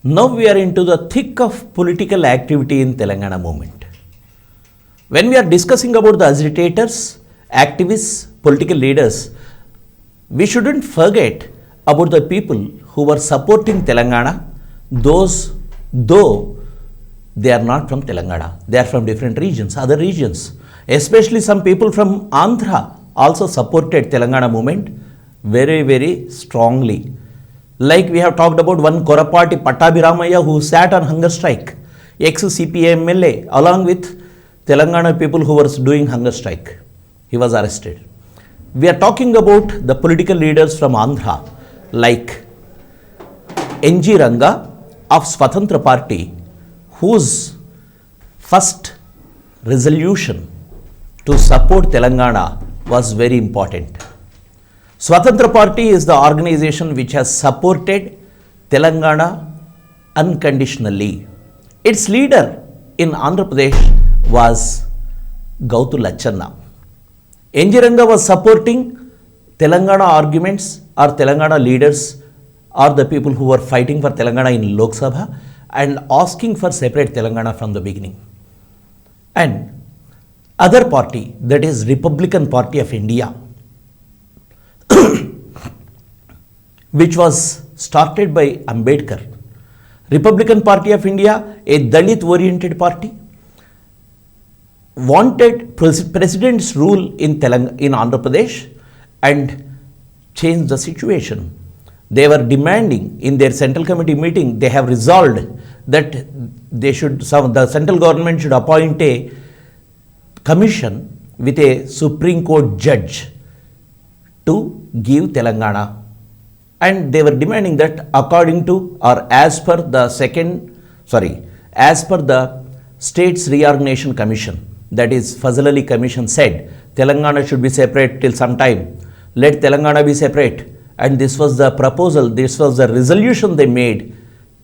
Now we are into the thick of political activity in Telangana movement. When we are discussing about the agitators, activists, political leaders, we shouldn't forget about the people who were supporting Telangana, though they are not from Telangana, they are from different regions, other regions. Especially some people from Andhra also supported Telangana movement very, very strongly. Like we have talked about one Korapati Pattabhiramaya who sat on hunger strike, ex-CPA MLA, along with Telangana people who were doing hunger strike. He was arrested. We are talking about the political leaders from Andhra, like NG Ranga of Swatantra Party, whose first resolution to support Telangana was very important. Swatantra Party is the organization which has supported Telangana unconditionally. Its leader in Andhra Pradesh was Gautu Lachanna. NG Ranga was supporting Telangana arguments or Telangana leaders or the people who were fighting for Telangana in Lok Sabha and asking for separate Telangana from the beginning. And other party, that is Republican Party of India, which was started by Ambedkar. Republican Party of India, a Dalit oriented party, wanted president's rule in Andhra Pradesh and change the situation. They were demanding in their central committee meeting, they have resolved that the central government should appoint a commission with a Supreme Court judge to give Telangana. And they were demanding that according to or as per the States Reorganization Commission, that is Fazal Ali Commission said, Telangana should be separate till some time. Let Telangana be separate. And this was the proposal, this was the resolution they made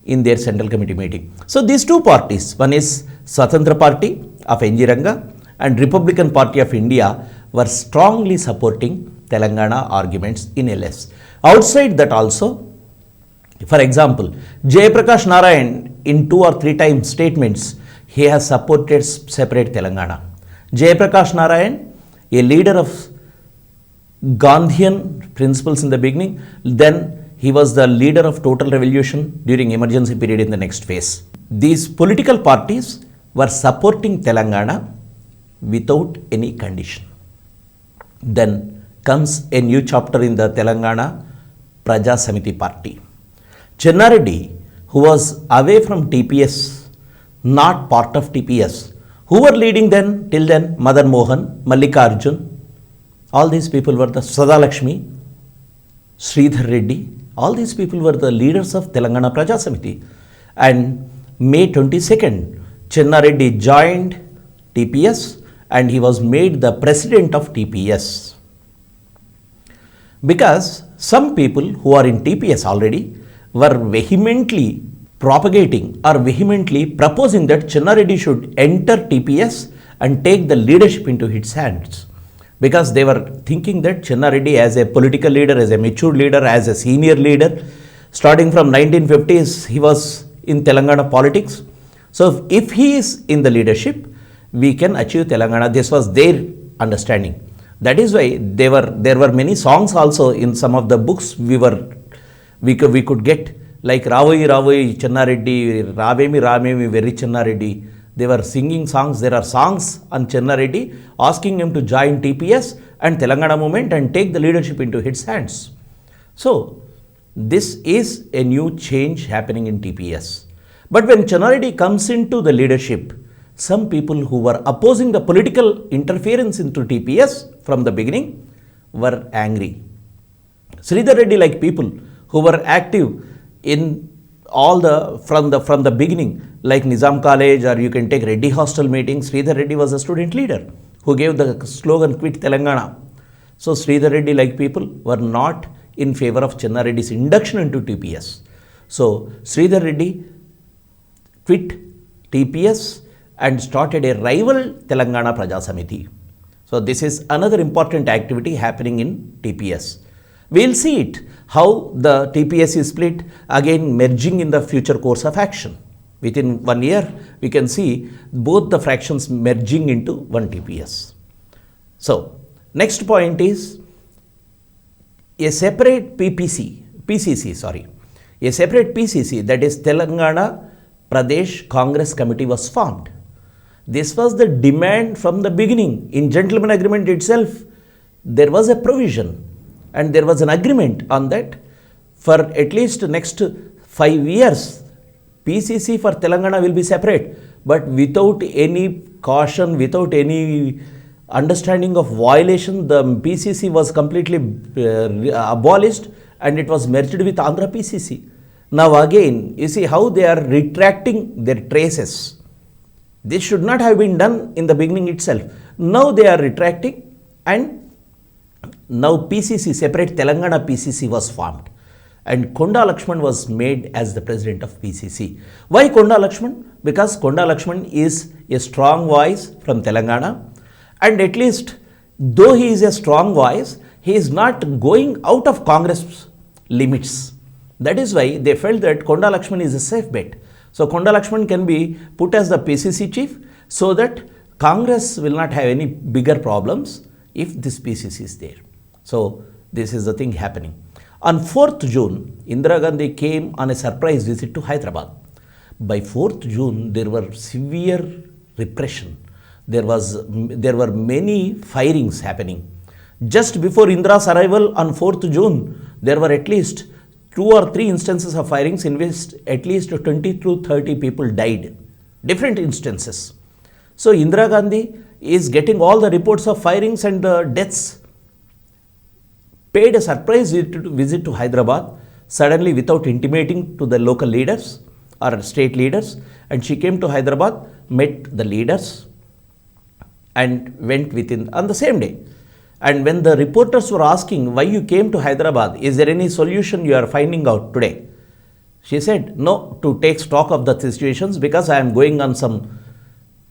in their central committee meeting. So these two parties, one is Swatantra Party of NG Ranga and Republican Party of India, were strongly supporting Telangana arguments in LS. Outside that also, for example, Jayaprakash Narayan in 2 or 3 times statements, he has supported separate Telangana. Jayaprakash Narayan, a leader of Gandhian principles in the beginning, then he was the leader of total revolution during emergency period in the next phase. These political parties were supporting Telangana without any condition. Then comes a new chapter in the Telangana Praja Samiti Party. Chennareddy, who was away from TPS, not part of TPS, who were leading then, till then, Madan Mohan, Mallikarjun, all these people were the Sadalakshmi, Sridhar Reddy, all these people were the leaders of Telangana Praja Samiti. And May 22nd, Chennareddy joined TPS and he was made the president of TPS. Because some people who are in TPS already were vehemently propagating or vehemently proposing that Chennareddy should enter TPS and take the leadership into his hands. Because they were thinking that Chennareddy as a political leader, as a mature leader, as a senior leader, starting from 1950s, he was in Telangana politics. So if he is in the leadership, we can achieve Telangana. This was their understanding. That is why there were many songs also in some of the books we could get, like Ravoi Ravoi Chennareddy, Ravemi Ramemi Very Chennareddy. They were singing songs. There are songs on Chennareddy asking him to join TPS and Telangana movement and take the leadership into his hands. So this is a new change happening in TPS. But when Chennareddy comes into the leadership, some people who were opposing the political interference into TPS from the beginning were angry. Sridhar Reddy like people who were active in all from the beginning, like Nizam College, or you can take Reddy Hostel meetings. Sridhar Reddy was a student leader who gave the slogan Quit Telangana. So Sridhar Reddy like people were not in favor of Chennareddy's induction into TPS. So Sridhar Reddy quit TPS and started a rival Telangana Praja Samiti. So this is another important activity happening in TPS. We'll see it, how the TPS is split, again merging in the future course of action. Within 1 year, we can see both the fractions merging into one TPS. So, next point is a separate PCC, a separate PCC, that is Telangana Pradesh Congress Committee, was formed. This was the demand from the beginning. In gentleman agreement itself, there was a provision and there was an agreement on that for at least next 5 years. PCC for Telangana will be separate, but without any caution, without any understanding of violation, the PCC was completely abolished and it was merged with Andhra PCC. Now again, you see how they are retracting their traces. This should not have been done in the beginning itself. Now they are retracting, and now PCC, separate Telangana PCC, was formed. And Konda Lakshman was made as the president of PCC. Why Konda Lakshman? Because Konda Lakshman is a strong voice from Telangana, and at least though he is a strong voice, he is not going out of Congress limits. That is why they felt that Konda Lakshman is a safe bet. So Konda Lakshman can be put as the PCC chief so that Congress will not have any bigger problems if this PCC is there. So this is the thing happening. On 4th June, Indira Gandhi came on a surprise visit to Hyderabad. By 4th June, there were severe repression. There were many firings happening. Just before Indira's arrival on 4th June, there were at least 2 or 3 instances of firings in which at least 20 to 30 people died. Different instances. So Indira Gandhi is getting all the reports of firings and deaths. Paid a surprise visit to Hyderabad, suddenly without intimating to the local leaders or state leaders, and she came to Hyderabad, met the leaders and went within on the same day. And when the reporters were asking why you came to Hyderabad, is there any solution you are finding out today? She said, no, to take stock of the situations, because I am going on some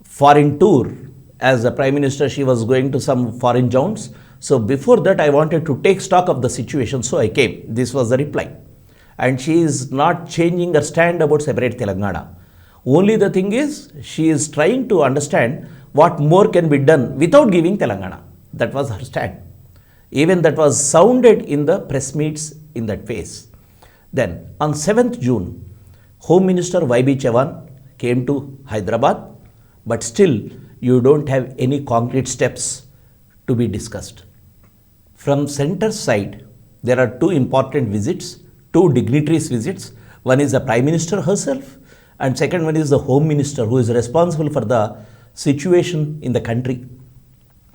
foreign tour. As the Prime Minister, she was going to some foreign zones. So before that, I wanted to take stock of the situation, so I came. This was the reply. And she is not changing her stand about separate Telangana. Only the thing is, she is trying to understand what more can be done without giving Telangana. That was her stand. Even that was sounded in the press meets in that phase. Then on 7th June, Home Minister Y.B. Chavan came to Hyderabad, but still you don't have any concrete steps to be discussed. From center side, there are 2 important visits, 2 dignitaries visits. One is the Prime Minister herself, and second one is the Home Minister, who is responsible for the situation in the country.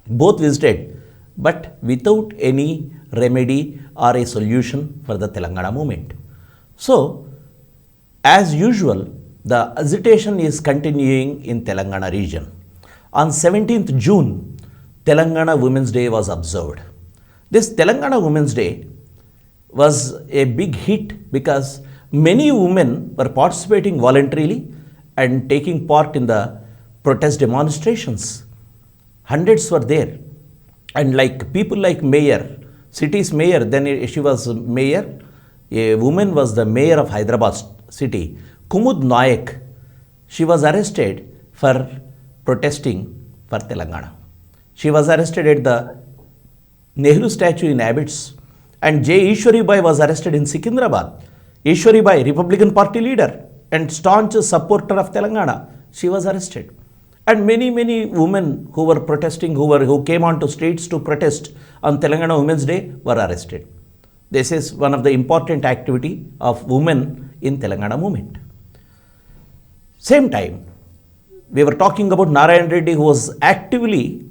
Both visited, but without any remedy or a solution for the Telangana movement. So, as usual, the agitation is continuing in Telangana region. On 17th June, Telangana Women's Day was observed. This Telangana Women's Day was a big hit because many women were participating voluntarily and taking part in the protest demonstrations. Hundreds were there, and like people like mayor, city's mayor, then she was mayor, a woman was the mayor of Hyderabad city, Kumud Nayak. She was arrested for protesting for Telangana. She was arrested at the Nehru statue in Abbots, and J. Ishwari Bai was arrested in Secunderabad. Ishwari Bai, Republican Party leader and staunch supporter of Telangana, she was arrested. And many women who were protesting, who came onto streets to protest on Telangana Women's Day were arrested. This is one of the important activity of women in Telangana movement. Same time, we were talking about Narayan Reddy, who was actively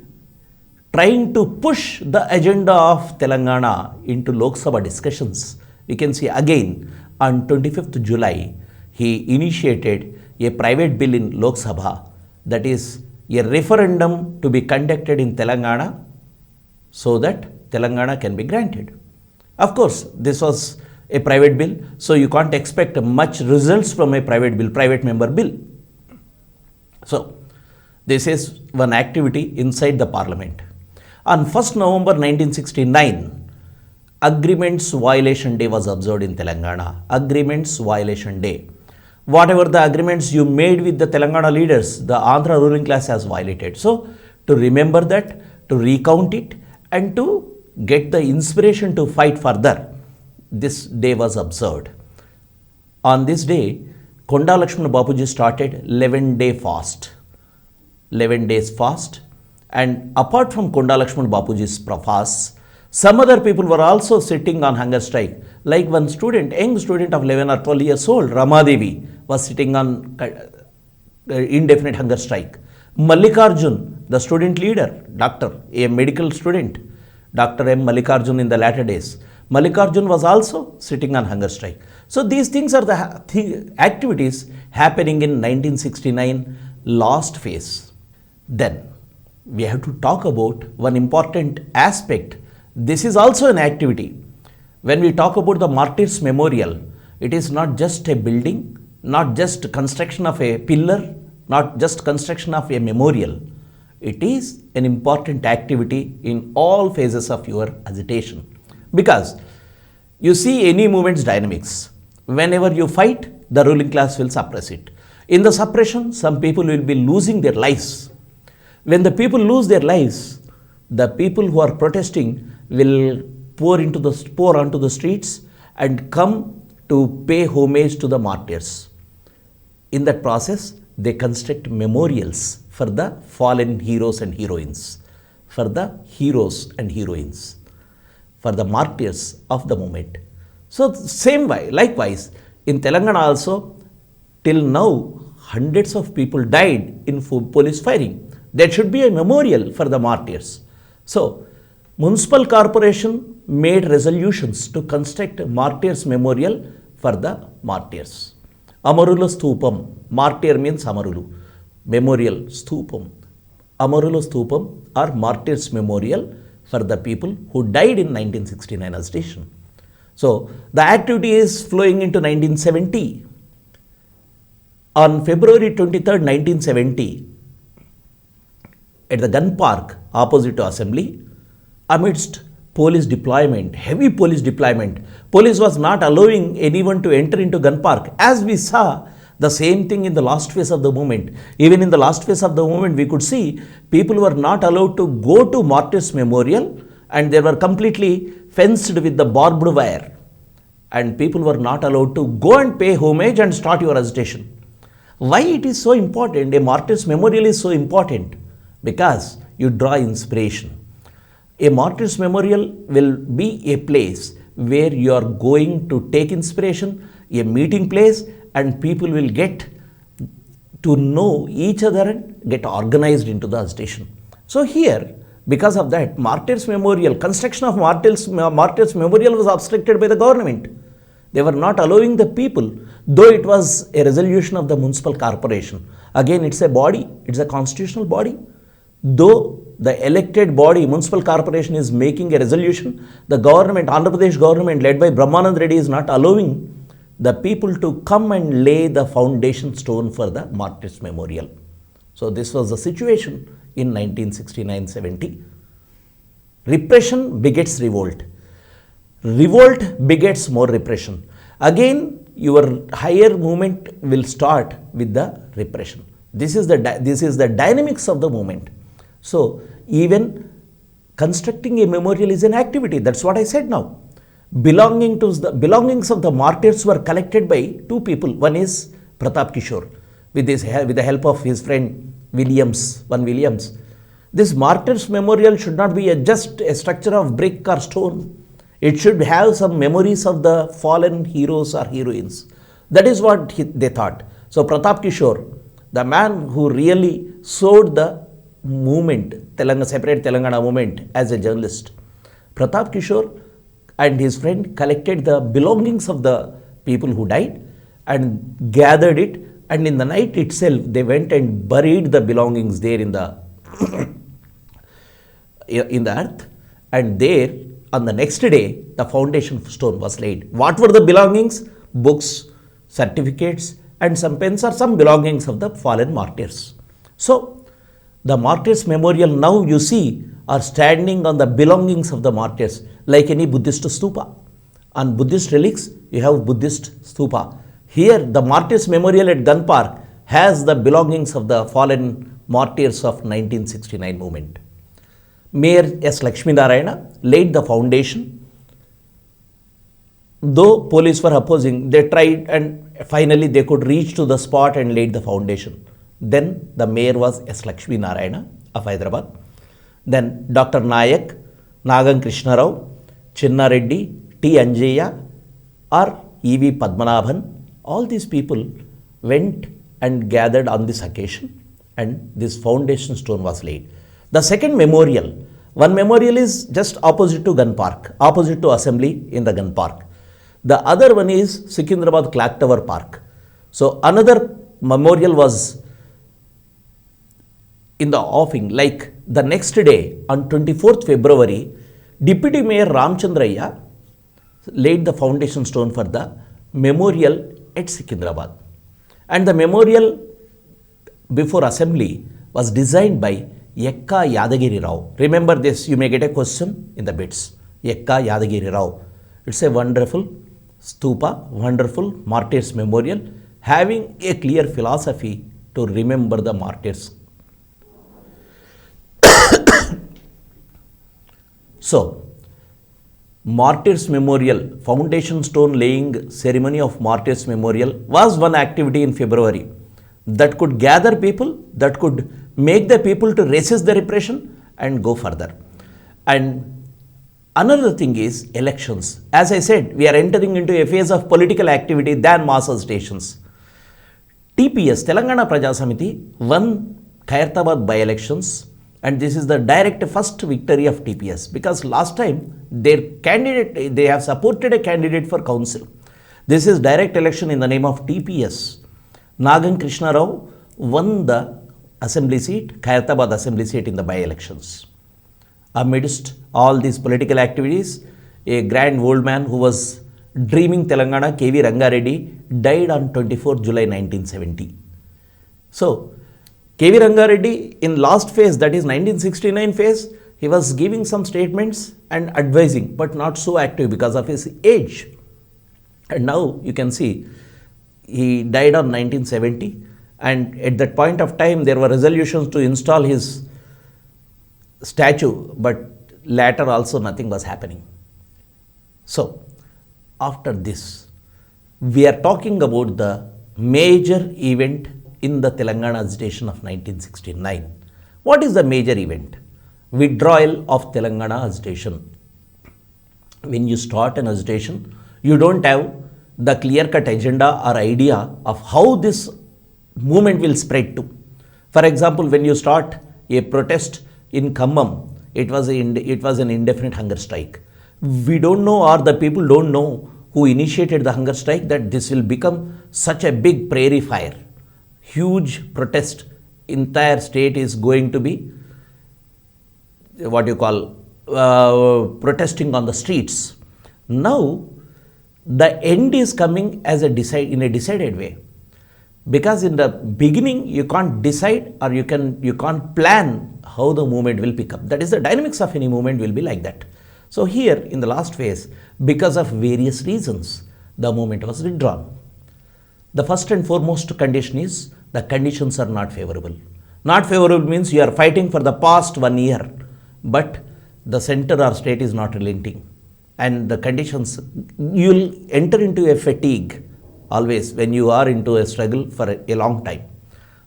trying to push the agenda of Telangana into Lok Sabha discussions. We can see again on 25th July, he initiated a private bill in Lok Sabha, that is a referendum to be conducted in Telangana so that Telangana can be granted. Of course, this was a private bill, so you can't expect much results from a private bill, private member bill. So, this is one activity inside the parliament. On 1st November 1969, agreements violation day was observed in Telangana. Agreements violation day. Whatever the agreements you made with the Telangana leaders, the Andhra ruling class has violated. So, to remember that, to recount it, and to get the inspiration to fight further, this day was observed. On this day, Konda Lakshmana Bapuji started 11-day fast. 11 days fast. And apart from Konda Lakshmana Bapuji's fast, some other people were also sitting on hunger strike. Like one student, young student of 11 or 12 years old, Ramadevi, was sitting on indefinite hunger strike. Mallikarjun, the student leader, doctor, a medical student, Dr. M. Mallikarjun in the latter days, Mallikarjun was also sitting on hunger strike. So these things are the activities happening in 1969 last phase. Then we have to talk about one important aspect. This is also an activity. When we talk about the Martyrs Memorial, it is not just a building, not just construction of a pillar, not just construction of a memorial. It is an important activity in all phases of your agitation. Because you see any movement's dynamics. Whenever you fight, the ruling class will suppress it. In the suppression, some people will be losing their lives. When the people lose their lives, the people who are protesting will pour onto the streets and come to pay homage to the martyrs. In that process, they construct memorials for the fallen heroes and heroines, for the heroes and heroines, for the martyrs of the movement. So same way, likewise, in Telangana also, till now, hundreds of people died in police firing. There should be a memorial for the martyrs. So, Municipal Corporation made resolutions to construct martyrs memorial for the martyrs. Amarula Stupam, martyr means Amarulu, memorial Stupam. Amarula Stupam or martyrs memorial for the people who died in 1969 agitation. So, the activity is flowing into 1970. On February 23rd, 1970, at the gun park opposite to Assembly, amidst police deployment, heavy police deployment, police was not allowing anyone to enter into gun park. As we saw the same thing in the last phase of the movement. Even in the last phase of the movement, we could see people were not allowed to go to Martyrs Memorial and they were completely fenced with the barbed wire. And people were not allowed to go and pay homage and start your agitation. Why it is so important? A Martyrs Memorial is so important because you draw inspiration. A Martyrs Memorial will be a place where you are going to take inspiration, a meeting place, and people will get to know each other and get organized into the agitation. So here, because of that, Martyrs Memorial, construction of Martyrs Memorial was obstructed by the government. They were not allowing the people, though it was a resolution of the Municipal Corporation. Again, it's a body, it's a constitutional body. Though the elected body, Municipal Corporation, is making a resolution, the government, Andhra Pradesh government led by Brahmanand Reddy, is not allowing the people to come and lay the foundation stone for the Martyrs Memorial. So this was the situation in 1969-70. Repression begets revolt. Revolt begets more repression. Again, your higher movement will start with the repression. This is the dynamics of the movement. So, even constructing a memorial is an activity. That's what I said now. Belongings of the martyrs were collected by two people. One is Pratap Kishore with the help of his friend Williams. This Martyrs Memorial should not be just a structure of brick or stone. It should have some memories of the fallen heroes or heroines. That is what they thought. So Pratap Kishore, the man who really sowed the movement, separate Telangana movement as a journalist, Pratap Kishore and his friend collected the belongings of the people who died and gathered it, and in the night itself they went and buried the belongings there in the in the earth, and there on the next day the foundation stone was laid. What were the belongings? Books, certificates, and some pens or some belongings of the fallen martyrs. So the Martyrs Memorial now you see are standing on the belongings of the martyrs. like any Buddhist stupa. On Buddhist relics, you have Buddhist stupa. Here, the Martyrs Memorial at Gun Park has the belongings of the fallen martyrs of 1969 movement. Mayor S. Lakshmi Narayana laid the foundation. Though police were opposing, they tried and finally they could reach to the spot and laid the foundation. Then the mayor was S. Lakshmi Narayana of Hyderabad. Then Dr. Nayak, Nagan Krishna Rao, Chinna Reddy, T. Anjaya or E.V. Padmanabhan, all these people went and gathered on this occasion and this foundation stone was laid. The second memorial, one memorial is just opposite to Gun Park, opposite to assembly in the Gun Park. The other one is Secunderabad Clock Tower Park. So another memorial was in the offing, like the next day on 24th February, Deputy Mayor Ramchandraya laid the foundation stone for the memorial at Secunderabad. And the memorial before assembly was designed by Yekka Yadagiri Rao. Remember this, you may get a question in the bits. Yekka Yadagiri Rao. It's a wonderful stupa, wonderful martyrs memorial, having a clear philosophy to remember the martyrs. So, Martyrs Memorial, foundation stone laying ceremony of Martyrs Memorial was one activity in February that could gather people, that could make the people to resist the repression and go further. And another thing is elections. As I said, we are entering into a phase of political activity than mass agitations. TPS, Telangana Praja Samiti, won Khairatabad by-elections, and this is the direct first victory of TPS because last time their candidate, they have supported a candidate for council. This is direct election in the name of TPS. Nagan Krishna Rao won the assembly seat, Khairatabad assembly seat in the by-elections. Amidst all these political activities, a grand old man who was dreaming Telangana, K.V. Rangareddy, died on 24 July 1970. So, K.V. Rangareddy in last phase, that is 1969 phase, he was giving some statements and advising, but not so active because of his age. And now you can see, he died on 1970, and at that point of time, there were resolutions to install his statue, but later also nothing was happening. So, after this, we are talking about the major event in the Telangana agitation of 1969. What is the major event? Withdrawal of Telangana agitation. When you start an agitation, you don't have the clear-cut agenda or idea of how this movement will spread to. For example, when you start a protest in Khammam, it was an indefinite hunger strike. We don't know, or the people don't know who initiated the hunger strike, that this will become such a big prairie fire. Huge protest, entire state is going to be what you call protesting on the streets. Now, the end is coming as in a decided way, because in the beginning you can't decide or you can't plan how the movement will pick up. That is, the dynamics of any movement will be like that. So here in the last phase, because of various reasons, the movement was withdrawn. The first and foremost condition is the conditions are not favorable. Not favorable means you are fighting for the past 1 year, but the center or state is not relenting. And the conditions, you will enter into a fatigue always when you are into a struggle for a long time.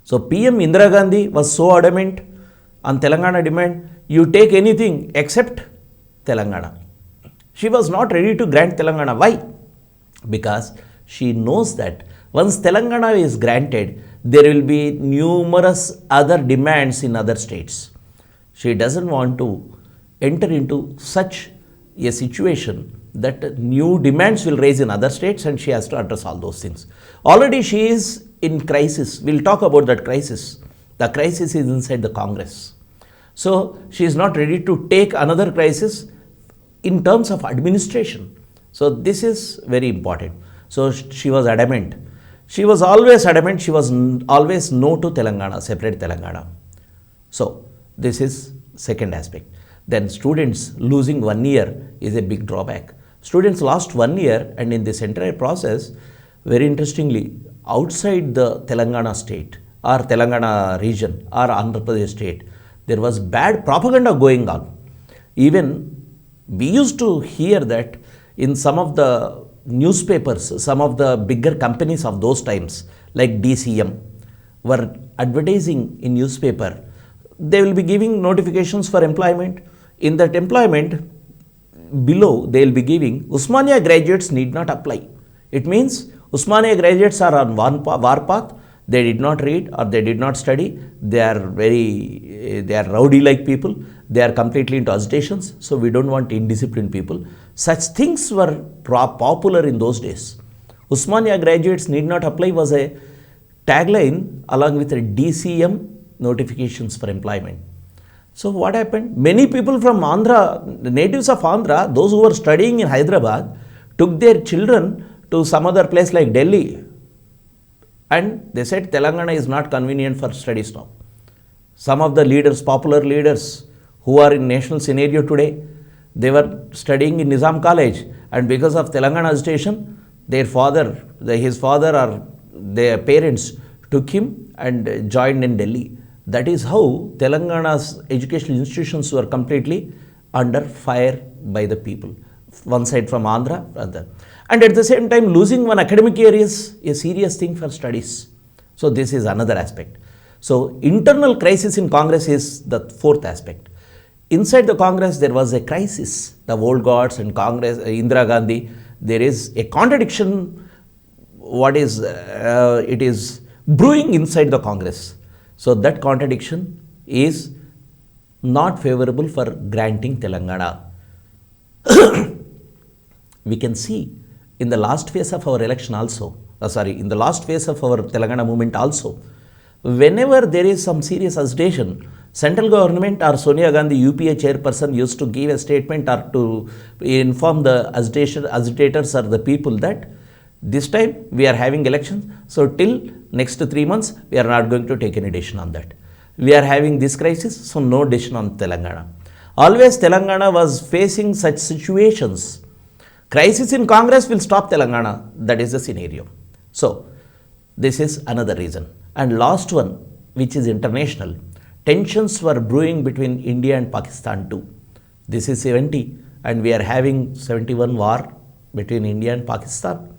So PM Indira Gandhi was so adamant on Telangana demand, you take anything except Telangana. She was not ready to grant Telangana. Why? Because she knows that once Telangana is granted, there will be numerous other demands in other states. She doesn't want to enter into such a situation that new demands will raise in other states, and she has to address all those things. Already she is in crisis. We'll talk about that crisis. The crisis is inside the Congress. So she is not ready to take another crisis in terms of administration. So this is very important. So she was adamant. She was always adamant. She was always no to Telangana, separate Telangana. So this is second aspect. then students losing 1 year is a big drawback. Students lost 1 year, and in this entire process, very interestingly, outside the Telangana state or Telangana region or Andhra Pradesh state, there was bad propaganda going on. Even we used to hear that in some of the newspapers, some of the bigger companies of those times, like DCM, were advertising in newspaper. They will be giving notifications for employment. In that employment, below they will be giving Usmania graduates need not apply. It means Usmania graduates are on war path. They did not read or they did not study. They are rowdy like people. They are completely into agitations. So we don't want indisciplined people. Such things were popular in those days. Usmania graduates need not apply was a tagline along with a DCM notifications for employment. So what happened? Many people from Andhra, the natives of Andhra, those who were studying in Hyderabad, took their children to some other place like Delhi, and they said Telangana is not convenient for studies now. Some of the leaders, popular leaders who are in national scenario today, they were studying in Nizam College, and because of Telangana agitation, his father or their parents took him and joined in Delhi. That is how Telangana's educational institutions were completely under fire by the people. One side from Andhra, other. And at the same time, losing one academic year is a serious thing for studies. So this is another aspect. So internal crisis in Congress is the fourth aspect. Inside the Congress, there was a crisis. The old gods and Congress, Indira Gandhi, there is a contradiction. It is brewing inside the Congress. So that contradiction is not favorable for granting Telangana. We can see in the last phase of our election also, in the last phase of our Telangana movement also, whenever there is some serious agitation, central government or Sonia Gandhi, UPA chairperson, used to give a statement or to inform the agitators or the people that this time we are having elections, so till next 3 months we are not going to take any decision on that. We are having this crisis, so no decision on Telangana. Always Telangana was facing such situations. Crisis in Congress will stop Telangana. That is the scenario. So this is another reason. And last one, which is international. Tensions were brewing between India and Pakistan too. This is 70, and we are having 71 war between India and Pakistan.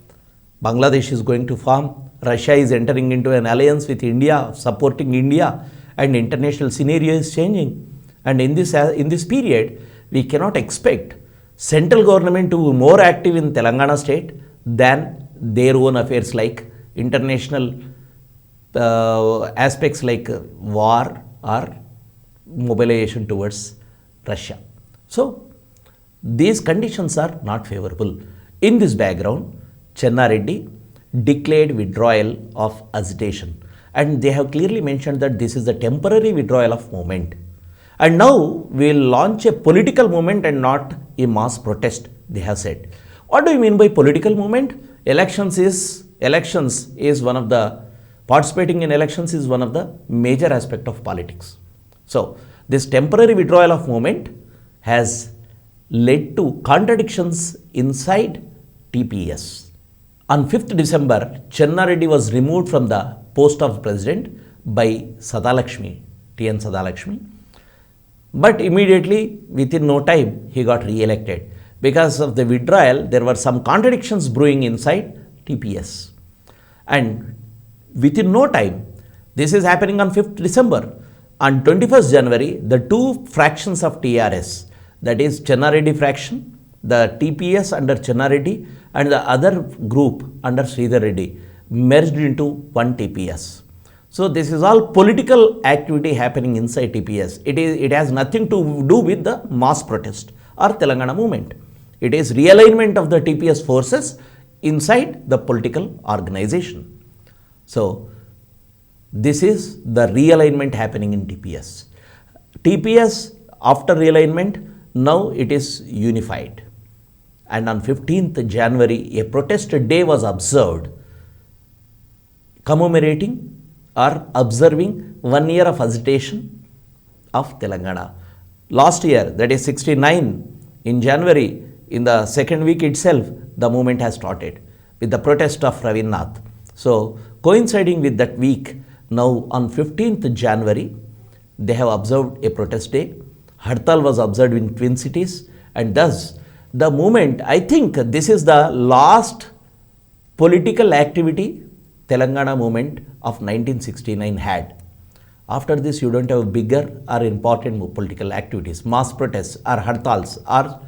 Bangladesh is going to form. Russia is entering into an alliance with India, supporting India, and international scenario is changing. And in this period, we cannot expect central government to be more active in Telangana state than their own affairs like international aspects like war or mobilization towards Russia. So these conditions are not favorable. In this background, Chenna Reddy declared withdrawal of agitation, and they have clearly mentioned that this is the temporary withdrawal of movement. And now we will launch a political movement and not a mass protest, they have said. What do you mean by political movement? Participating in elections is one of the major aspect of politics. So this temporary withdrawal of movement has led to contradictions inside TPS. On 5th December, Chenna Reddy was removed from the post of president by Sadalakshmi, T.N. Sadalakshmi. But immediately, within no time, he got re-elected. Because of the withdrawal, there were some contradictions brewing inside TPS. And within no time, this is happening on 5th December. On 21st January, the two fractions of TRS, that is Chenna Reddy fraction, the TPS under Chenna Reddy and the other group under Sridhar Reddy, merged into one TPS. So this is all political activity happening inside TPS. It has nothing to do with the mass protest or Telangana movement. It is realignment of the TPS forces inside the political organization. So this is the realignment happening in TPS. TPS after realignment, now it is unified. And on 15th January, a protest day was observed commemorating or observing 1 year of agitation of Telangana. Last year, that is 69, in January, in the second week itself, the movement has started with the protest of Ravinnath. So, coinciding with that week, now on 15th January, they have observed a protest day. Hartal was observed in Twin Cities, and thus the movement, I think this is the last political activity Telangana movement of 1969 had. After this, you don't have bigger or important political activities. Mass protests or hartals are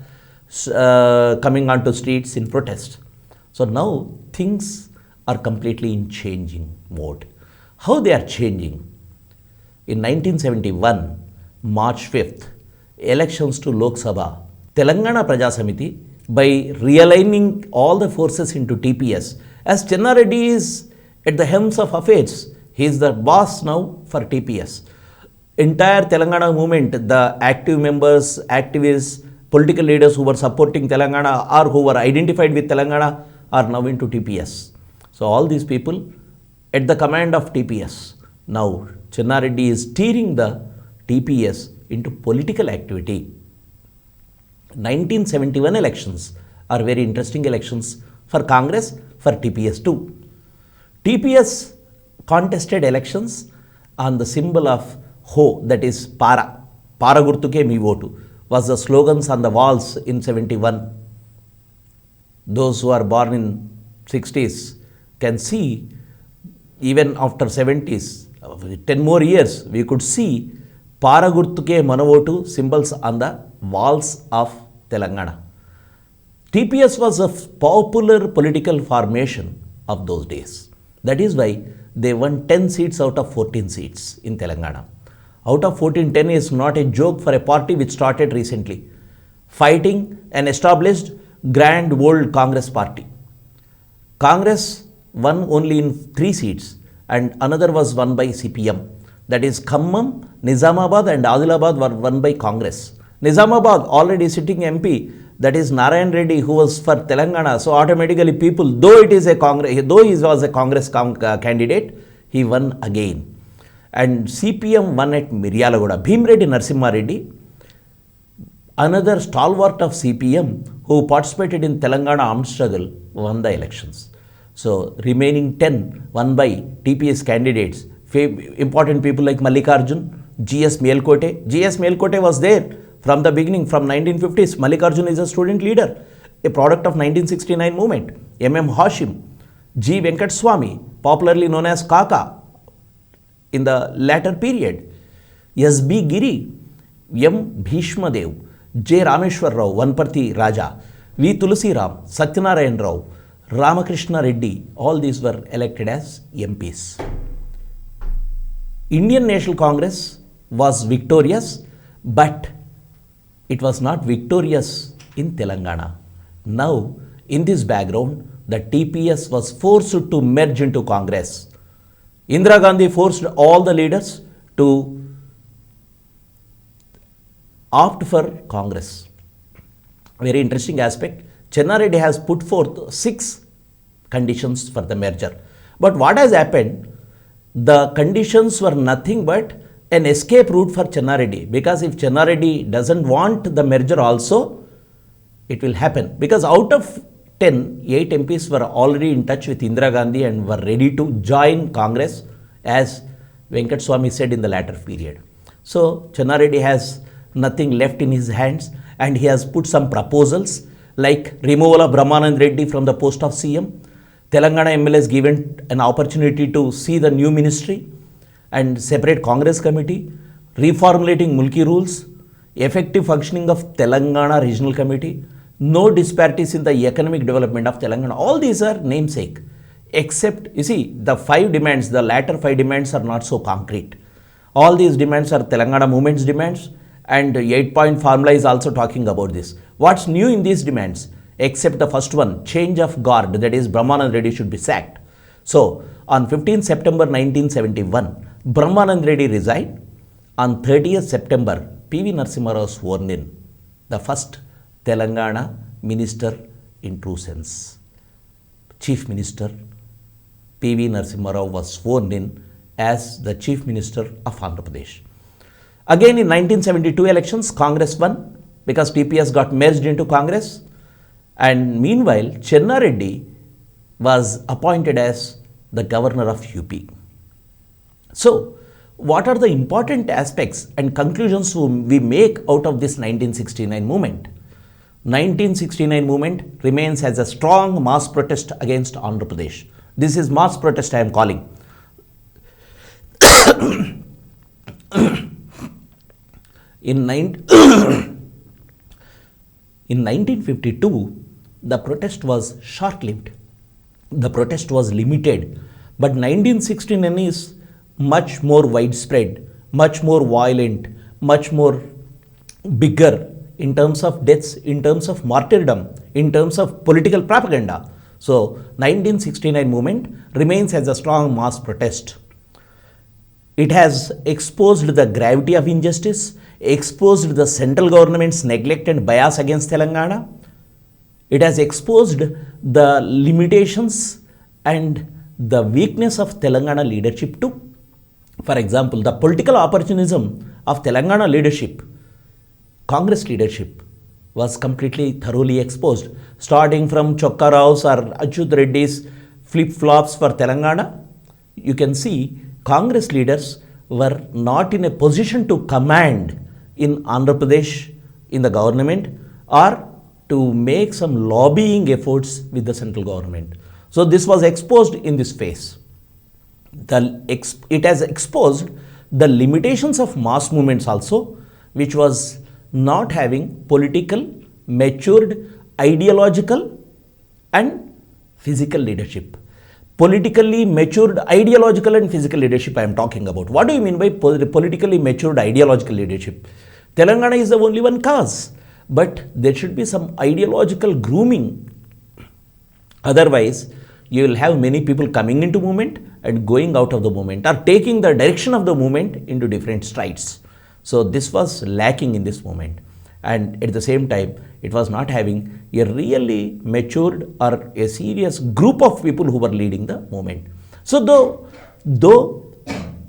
coming onto streets in protest. So now things are completely in changing mode. How they are changing? In 1971, March 5th, elections to Lok Sabha, Telangana Praja Samiti, by realigning all the forces into TPS, as Chenna Reddy is at the helms of affairs, he is the boss now for TPS. Entire Telangana movement, the active members, activists, political leaders who were supporting Telangana or who were identified with Telangana are now into TPS. So all these people at the command of TPS. Now Chenna Reddy is steering the TPS into political activity. 1971 elections are very interesting elections for Congress, for TPS too. TPS contested elections on the symbol of Ho, that is Para. Para Gurtuke Mi Votu was the slogans on the walls in 71. Those who are born in 60s can see, even after 70s, 10 more years, we could see Para Gurtuke Manavotu symbols on the walls of Telangana. TPS was a popular political formation of those days. That is why they won 10 seats out of 14 seats in Telangana. Out of 14, 10 is not a joke for a party which started recently, fighting an established grand old Congress party. Congress won only in 3 seats and another was won by CPM. That is Khammam, Nizamabad and Adilabad were won by Congress. Nizamabad already sitting MP, that is Narayan Reddy, who was for Telangana. So automatically people, though it is a Congress, though he was a Congress candidate, he won again. And CPM won at Miryalagoda. Bhimreddy Narasimha Reddy, another stalwart of CPM who participated in Telangana armed struggle, won the elections. So remaining 10 won by TPS candidates. Important people like Mallikarjun, GS Melkote. GS Melkote was there from the beginning, from 1950s. Mallikarjun is a student leader, a product of 1969 movement. MM Hashim, G. Venkat Swami, popularly known as Kaka in the latter period. S.B. Giri, M. Bhishmadev, J. Rameshwar Rao, Vanparthi Raja, V. Tulsi Ram, Satyanarayan Rao, Ramakrishna Reddy, all these were elected as MPs. Indian National Congress was victorious, but it was not victorious in Telangana. Now, in this background, the TPS was forced to merge into Congress. Indira Gandhi forced all the leaders to opt for Congress. Very interesting aspect. Chenna Reddy has put forth 6 conditions for the merger. But what has happened? The conditions were nothing but an escape route for Chenna Reddy, because if Chenna Reddy doesn't want the merger also, it will happen. Because out of 10, 8 MPs were already in touch with Indira Gandhi and were ready to join Congress, as Venkat Swami said in the latter period. So Chenna Reddy has nothing left in his hands, and he has put some proposals like removal of Brahmanand Reddy from the post of CM, Telangana MLAs given an opportunity to see the new ministry and separate Congress committee, reformulating Mulki rules, effective functioning of Telangana Regional Committee, no disparities in the economic development of Telangana. All these are namesake, except, you see, the 5 demands, the latter 5 demands are not so concrete. All these demands are Telangana movement's demands, and 8-point formula is also talking about this. What's new in these demands? Except the first one, change of guard, that is Brahmanand Reddy should be sacked. So, on 15 September 1971, Brahmanand Reddy resigned. On 30th September, P.V. Narasimha Rao was sworn in, the first Telangana minister in true sense. Chief Minister P.V. Narasimha Rao was sworn in as the Chief Minister of Andhra Pradesh. Again in 1972 elections, Congress won because TPS got merged into Congress, and meanwhile Chenna Reddy was appointed as the governor of UP. So, what are the important aspects and conclusions we make out of this 1969 movement? 1969 movement remains as a strong mass protest against Andhra Pradesh. This is mass protest I am calling. In 1952, the protest was short-lived. The protest was limited, but 1969 is much more widespread, much more violent, much more bigger in terms of deaths, in terms of martyrdom, in terms of political propaganda. So 1969 movement remains as a strong mass protest. It has exposed the gravity of injustice, exposed the central government's neglect and bias against Telangana. It has exposed the limitations and the weakness of Telangana leadership too. For example, the political opportunism of Telangana leadership, Congress leadership, was completely thoroughly exposed, starting from Chokka Rao's or Achyut Reddy's flip-flops for Telangana. You can see Congress leaders were not in a position to command in Andhra Pradesh in the government or to make some lobbying efforts with the central government. So this was exposed in this phase. It has exposed the limitations of mass movements also, which was not having political, matured, ideological and physical leadership. Politically matured, ideological and physical leadership I am talking about. What do you mean by politically matured, ideological leadership? Telangana is the only one cause, but there should be some ideological grooming. Otherwise, you will have many people coming into movement and going out of the movement or taking the direction of the movement into different strides. So this was lacking in this movement, and at the same time it was not having a really matured or a serious group of people who were leading the movement. So though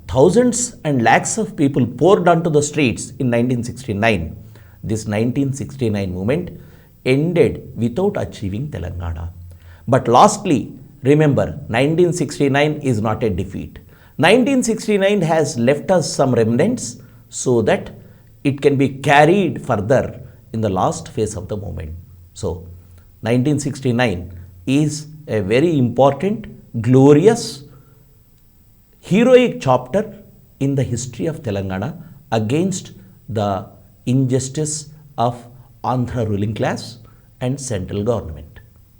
thousands and lakhs of people poured onto the streets in 1969, this 1969 movement ended without achieving Telangana. But lastly, remember, 1969 is not a defeat. 1969 has left us some remnants so that it can be carried further in the last phase of the movement. So 1969 is a very important, glorious, heroic chapter in the history of Telangana against the injustice of Andhra ruling class and central government.